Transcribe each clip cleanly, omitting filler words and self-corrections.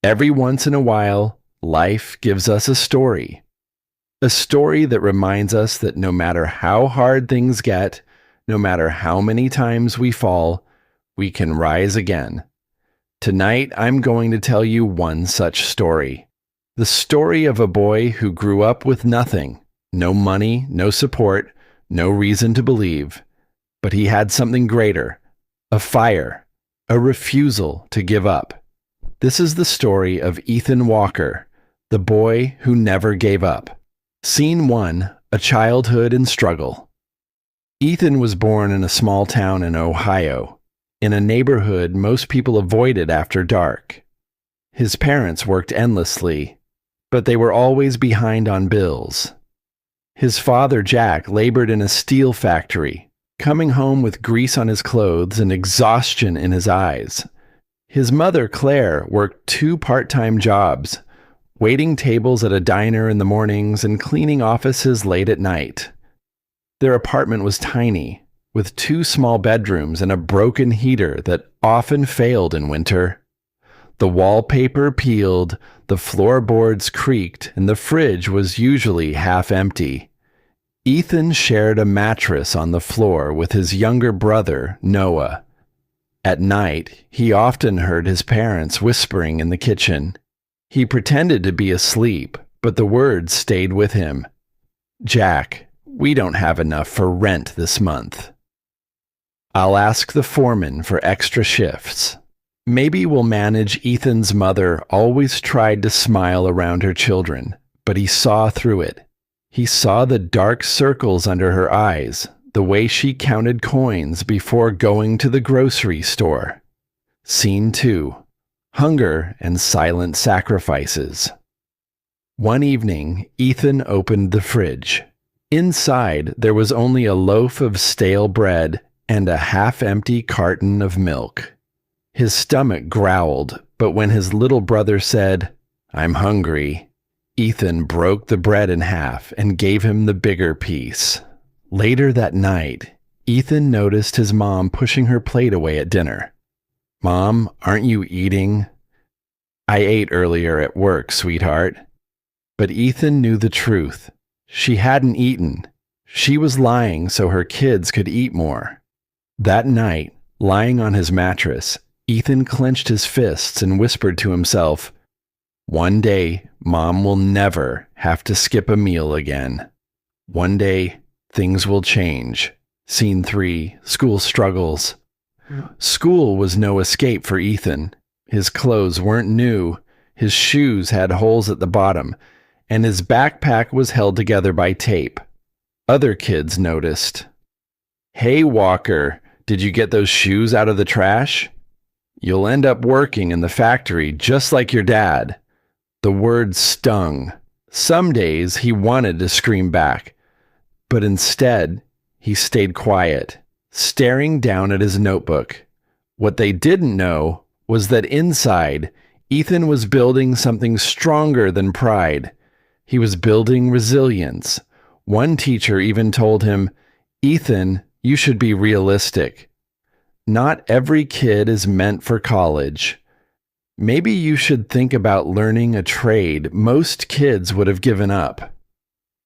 Every once in a while, life gives us a story that reminds us that no matter how hard things get, no matter how many times we fall, we can rise again. Tonight, I'm going to tell you one such story. The story of a boy who grew up with nothing, no money, no support, no reason to believe. But he had something greater, a fire, a refusal to give up. This is the story of Ethan Walker, the boy who never gave up. Scene 1, a childhood in struggle. Ethan was born in a small town in Ohio, in a neighborhood most people avoided after dark. His parents worked endlessly, but they were always behind on bills. His father, Jack, labored in a steel factory, coming home with grease on his clothes and exhaustion in his eyes. His mother, Claire, worked 2 part-time jobs, waiting tables at a diner in the mornings and cleaning offices late at night. Their apartment was tiny, with 2 small bedrooms and a broken heater that often failed in winter. The wallpaper peeled, the floorboards creaked, and the fridge was usually half empty. Ethan shared a mattress on the floor with his younger brother, Noah. At night, he often heard his parents whispering in the kitchen. He pretended to be asleep, but the words stayed with him. "Jack, we don't have enough for rent this month. I'll ask the foreman for extra shifts. Maybe we'll manage." Ethan's mother always tried to smile around her children, but he saw through it. He saw the dark circles under her eyes, the way she counted coins before going to the grocery store. Scene 2, hunger and silent sacrifices. One evening, Ethan opened the fridge. Inside, there was only a loaf of stale bread and a half-empty carton of milk. His stomach growled, but when his little brother said, "I'm hungry," Ethan broke the bread in half and gave him the bigger piece. Later that night, Ethan noticed his mom pushing her plate away at dinner. "Mom, aren't you eating?" "I ate earlier at work, sweetheart." But Ethan knew the truth. She hadn't eaten. She was lying so her kids could eat more. That night, lying on his mattress, Ethan clenched his fists and whispered to himself, "One day, Mom will never have to skip a meal again. One day, things will change." Scene 3, school struggles. School was no escape for Ethan. His clothes weren't new, his shoes had holes at the bottom, and his backpack was held together by tape. Other kids noticed. "Hey, Walker, did you get those shoes out of the trash? You'll end up working in the factory just like your dad." The words stung. Some days he wanted to scream back, but instead he stayed quiet, staring down at his notebook. What they didn't know was that inside, Ethan was building something stronger than pride. He was building resilience. One teacher even told him, "Ethan, you should be realistic. Not every kid is meant for college. Maybe you should think about learning a trade most kids would have given up."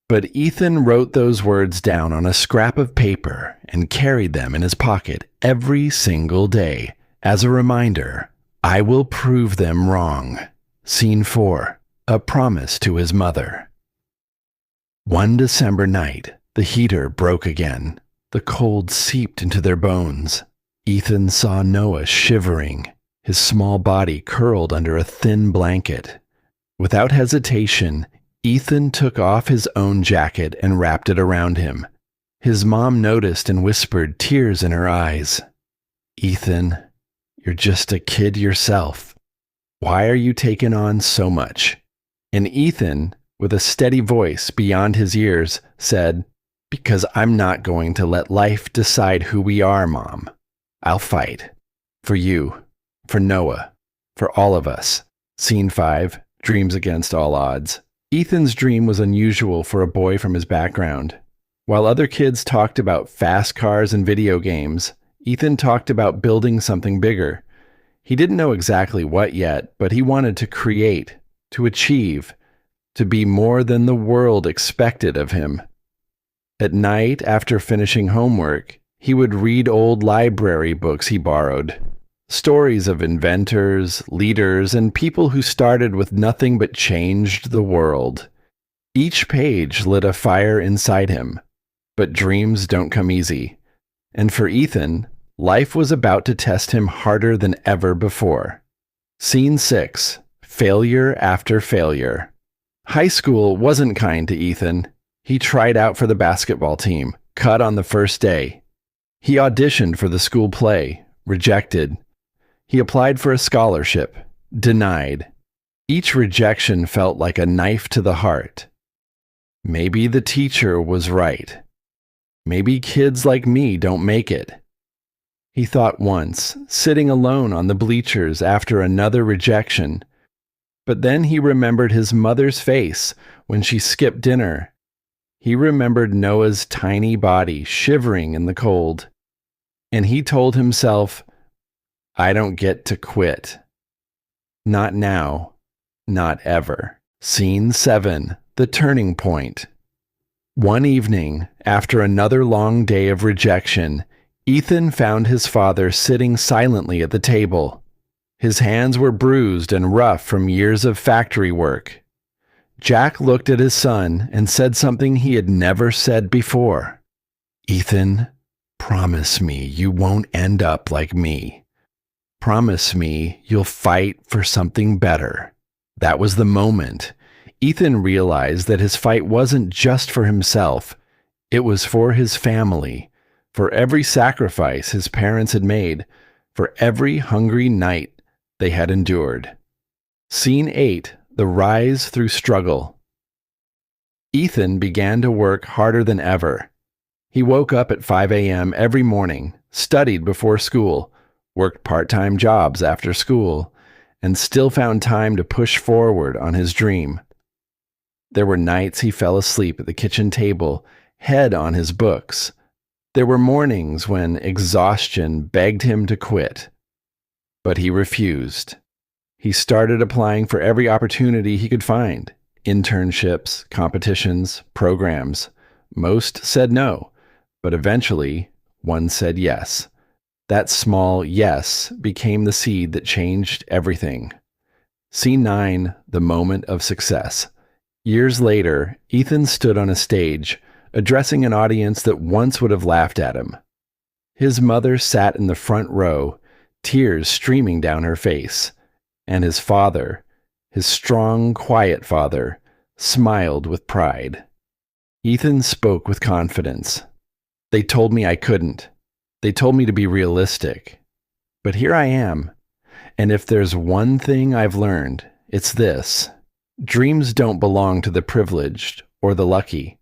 But Ethan wrote those words down on a scrap of paper and carried them in his pocket every single day as a reminder, "I will prove them wrong." Scene 4, a promise to his mother. One December night, the heater broke again. The cold seeped into their bones. Ethan saw Noah shivering, his small body curled under a thin blanket. Without hesitation, Ethan took off his own jacket and wrapped it around him. His mom noticed and whispered, tears in her eyes, "Ethan, you're just a kid yourself. Why are you taking on so much?" And Ethan, with a steady voice beyond his ears, said, "Because I'm not going to let life decide who we are, Mom. I'll fight. For you. For Noah. For all of us." Scene 5, Dreams Against All Odds. Ethan's dream was unusual for a boy from his background. While other kids talked about fast cars and video games, Ethan talked about building something bigger. He didn't know exactly what yet, but he wanted to create, to achieve, to be more than the world expected of him. At night, after finishing homework, he would read old library books he borrowed. Stories of inventors, leaders, and people who started with nothing but changed the world. Each page lit a fire inside him. But dreams don't come easy. And for Ethan, life was about to test him harder than ever before. Scene 6. Failure after failure. High school wasn't kind to Ethan. He tried out for the basketball team, cut on the first day. He auditioned for the school play, rejected. He applied for a scholarship, denied. Each rejection felt like a knife to the heart. Maybe the teacher was right. Maybe kids like me don't make it. He thought once, sitting alone on the bleachers after another rejection. But then he remembered his mother's face when she skipped dinner. He remembered Noah's tiny body shivering in the cold. And he told himself, I don't get to quit. Not now, not ever. Scene 7. The turning point. One evening, after another long day of rejection, Ethan found his father sitting silently at the table. His hands were bruised and rough from years of factory work. Jack looked at his son and said something he had never said before. Ethan, promise me you won't end up like me. Promise me you'll fight for something better. That was the moment. Ethan realized that his fight wasn't just for himself. It was for his family, for every sacrifice his parents had made, for every hungry night they had endured. Scene 8. The rise through struggle. Ethan began to work harder than ever. He woke up at 5 a.m. every morning, studied before school, worked part-time jobs after school, and still found time to push forward on his dream. There were nights he fell asleep at the kitchen table, head on his books. There were mornings when exhaustion begged him to quit. But he refused. He started applying for every opportunity he could find. Internships, competitions, programs. Most said no, but eventually one said yes. That small yes became the seed that changed everything. Scene 9. The moment of success. Years later, Ethan stood on a stage, addressing an audience that once would have laughed at him. His mother sat in the front row, tears streaming down her face, and his father, his strong, quiet father, smiled with pride. Ethan spoke with confidence. They told me I couldn't. They told me to be realistic. But here I am, and if there's one thing I've learned, it's this. Dreams don't belong to the privileged or the lucky.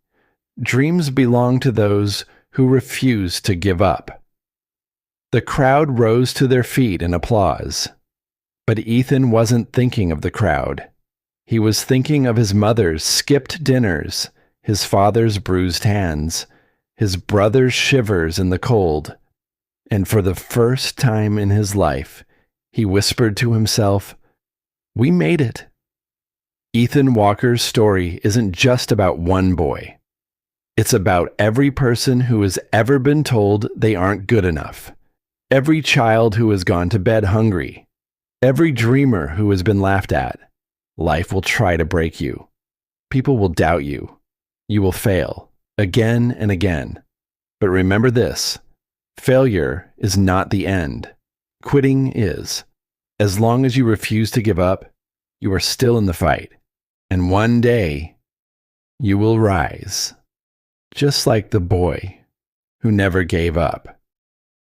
Dreams belong to those who refuse to give up. The crowd rose to their feet in applause. But Ethan wasn't thinking of the crowd. He was thinking of his mother's skipped dinners, his father's bruised hands, his brother's shivers in the cold. And for the first time in his life, he whispered to himself, "We made it." Ethan Walker's story isn't just about one boy. It's about every person who has ever been told they aren't good enough. Every child who has gone to bed hungry. Every dreamer who has been laughed at. Life will try to break you. People will doubt you. You will fail, again and again. But remember this, failure is not the end. Quitting is. As long as you refuse to give up, you are still in the fight. And one day, you will rise, just like the boy who never gave up.